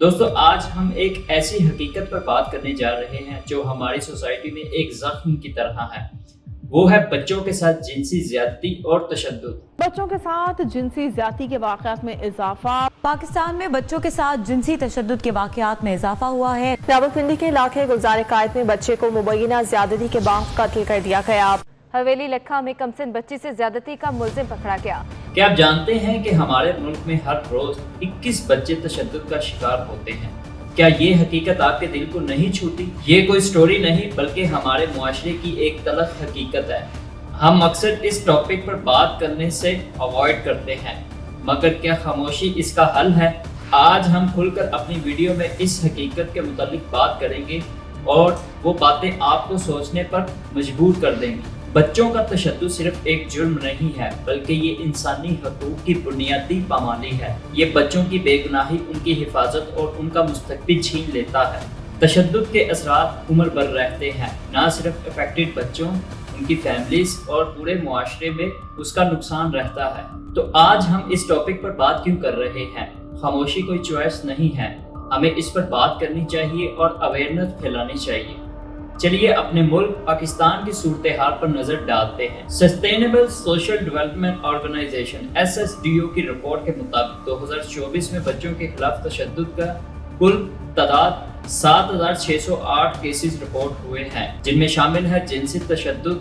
دوستو آج ہم ایک ایسی حقیقت پر بات کرنے جا رہے ہیں جو ہماری سوسائٹی میں ایک زخم کی طرح ہے۔ وہ ہے بچوں کے ساتھ جنسی زیادتی اور تشدد۔ بچوں کے ساتھ جنسی زیادتی کے واقعات میں اضافہ۔ پاکستان میں بچوں کے ساتھ جنسی تشدد کے واقعات میں اضافہ ہوا ہے۔ راولپنڈی کے علاقے گلزار قائد میں بچے کو مبینہ زیادتی کے بعد قتل کر دیا گیا۔ حویلی لکھا میں کمسن بچی سے زیادتی کا ملزم پکڑا گیا۔ کیا آپ جانتے ہیں کہ ہمارے ملک میں ہر روز 21 بچے تشدد کا شکار ہوتے ہیں؟ کیا یہ حقیقت آپ کے دل کو نہیں چھوتی؟ یہ کوئی سٹوری نہیں بلکہ ہمارے معاشرے کی ایک تلخ حقیقت ہے۔ ہم اکثر اس ٹاپک پر بات کرنے سے اوائڈ کرتے ہیں، مگر کیا خاموشی اس کا حل ہے؟ آج ہم کھل کر اپنی ویڈیو میں اس حقیقت کے متعلق بات کریں گے اور وہ باتیں آپ کو سوچنے پر مجبور کر دیں گی۔ بچوں کا تشدد صرف ایک جرم نہیں ہے بلکہ یہ انسانی حقوق کی بنیادی پامالی ہے۔ یہ بچوں کی بے گناہی، ان کی حفاظت اور ان کا مستقبل چھین لیتا ہے۔ تشدد کے اثرات عمر بھر رہتے ہیں، نہ صرف افیکٹڈ بچوں، ان کی فیملیز اور پورے معاشرے میں اس کا نقصان رہتا ہے۔ تو آج ہم اس ٹاپک پر بات کیوں کر رہے ہیں؟ خاموشی کوئی چوائس نہیں ہے، ہمیں اس پر بات کرنی چاہیے اور اویئرنیس پھیلانی چاہیے۔ چلیے اپنے ملک پاکستان کی صورتحال پر نظر ڈالتے ہیں۔ Sustainable social development organization SSDO کی رپورٹ کے مطابق 2024 میں بچوں کے خلاف تشدد کا کل تعداد 7608 کیسز رپورٹ ہوئے ہیں، جن میں شامل ہے جنسی تشدد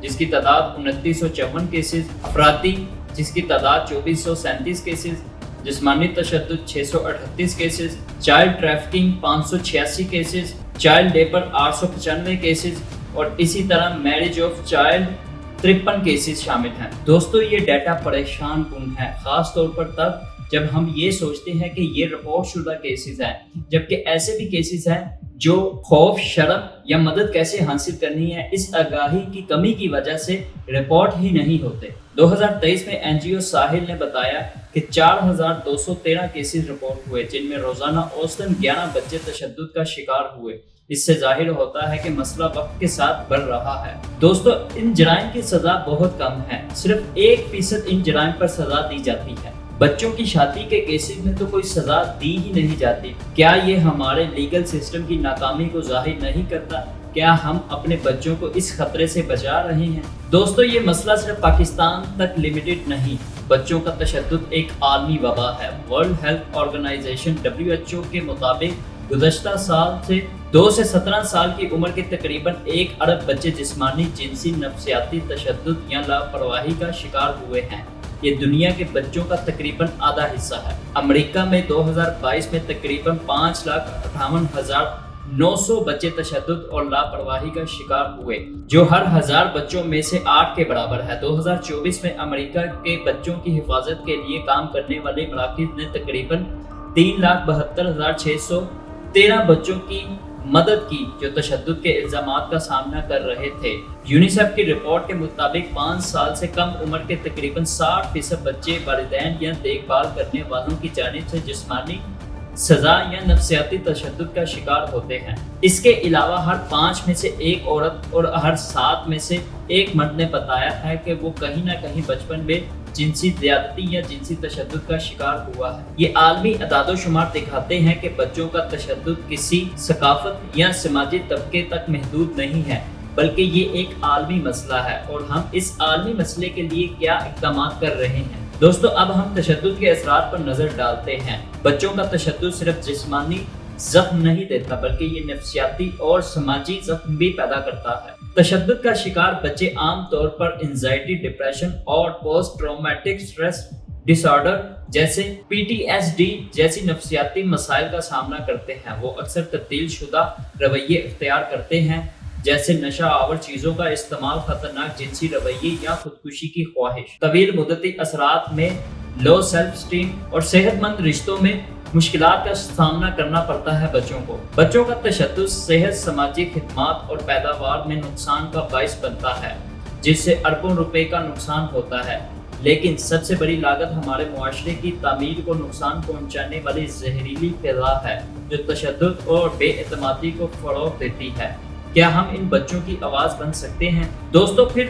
جس کی تعداد 2954 کیسز، افراطی جس کی تعداد 2437 کیسز، جسمانی تشدد 638 cases, child trafficking 586 cases, child labour 895 cases اور اسی طرح میرج آف چائلڈ 53 کیسز شامل ہیں۔ دوستو یہ ڈیٹا پریشان کن ہے، خاص طور پر تب جب ہم یہ سوچتے ہیں کہ یہ رپورٹ شدہ کیسز ہیں، جبکہ ایسے بھی کیسز ہیں جو خوف، شرم یا مدد کیسے حاصل کرنی ہے اس آگاہی کی کمی کی وجہ سے رپورٹ ہی نہیں ہوتے۔ 2023 میں NGO ساحل نے بتایا کہ 4213 کیسز رپورٹ ہوئے، جن میں روزانہ اوسطاً 11 بچے تشدد کا شکار ہوئے۔ اس سے ظاہر ہوتا ہے کہ مسئلہ وقت کے ساتھ بڑھ رہا ہے۔ دوستو ان جرائم کی سزا بہت کم ہے، صرف 1% ان جرائم پر سزا دی جاتی ہے۔ بچوں کی شادی کے کیسز میں تو کوئی سزا دی ہی نہیں جاتی۔ کیا یہ ہمارے لیگل سسٹم کی ناکامی کو ظاہر نہیں کرتا؟ کیا ہم اپنے بچوں کو اس خطرے سے بچا رہے ہیں؟ دوستو یہ مسئلہ صرف پاکستان تک لمیٹڈ نہیں، بچوں کا تشدد ایک عالمی وبا ہے۔ ورلڈ ہیلتھ آرگنائزیشن WHO کے مطابق گزشتہ سال سے 2 سے 17 سال کی عمر کے تقریباً 1 ارب بچے جسمانی، جنسی، نفسیاتی تشدد یا لاپرواہی کا شکار ہوئے ہیں۔ یہ دنیا کے بچوں کا تقریباً آدھا حصہ ہے۔ امریکہ میں 2022 میں تقریباً 5,58,900 بچے تشدد اور لاپرواہی کا شکار ہوئے، جو ہر 1000 بچوں میں سے 8 کے برابر ہے۔ 2024 میں امریکہ کے بچوں کی حفاظت کے لیے کام کرنے والے مراکز نے تقریباً 3,72,613 بچوں کی مدد کی جو تشدد کے الزامات کا سامنا کر رہے تھے۔ یونیسیف کی رپورٹ کے مطابق 5 سال سے کم عمر کے تقریباً 60% بچے والدین یا دیکھ بھال کرنے والوں کی جانب سے جسمانی سزا یا نفسیاتی تشدد کا شکار ہوتے ہیں۔ اس کے علاوہ ہر 5 میں سے 1 عورت اور ہر 7 میں سے 1 مرد نے بتایا ہے کہ وہ کہیں نہ کہیں بچپن میں جنسی زیادتی یا جنسی تشدد کا شکار ہوا ہے۔ یہ عالمی اعداد و شمار دکھاتے ہیں کہ بچوں کا تشدد کسی ثقافت یا سماجی طبقے تک محدود نہیں ہے، بلکہ یہ ایک عالمی مسئلہ ہے، اور ہم اس عالمی مسئلے کے لیے کیا اقدامات کر رہے ہیں؟ دوستو اب ہم تشدد کے اثرات پر نظر ڈالتے ہیں۔ بچوں کا تشدد صرف جسمانی زخم نہیں دیتا بلکہ یہ نفسیاتی اور سماجی زخم بھی پیدا کرتا ہے۔ تشدد کا شکار بچے عام طور پر انزائٹی، ڈپریشن اور پوسٹ ٹرامیٹک سٹریس ڈس آرڈر جیسے PTSD جیسی نفسیاتی مسائل کا سامنا کرتے ہیں۔ وہ اکثر تبدیل شدہ رویے اختیار کرتے ہیں، جیسے نشہ آور چیزوں کا استعمال، خطرناک جنسی رویے یا خودکشی کی خواہش۔ طویل مدتی اثرات میں لو سیلف اسٹیم اور صحت مند رشتوں میں مشکلات کا سامنا کرنا پڑتا ہے بچوں کا تشدد صحت، سماجی خدمات اور پیداوار میں نقصان کا باعث بنتا ہے، جس سے اربوں روپے کا نقصان ہوتا ہے۔ لیکن سب سے بڑی لاگت ہمارے معاشرے کی تعمیر کو نقصان پہنچانے والی زہریلی فضا ہے جو تشدد اور بے اعتمادی کو فروغ دیتی ہے۔ کیا ہم ان بچوں کی آواز بن سکتے ہیں؟ دوستو پھر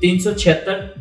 376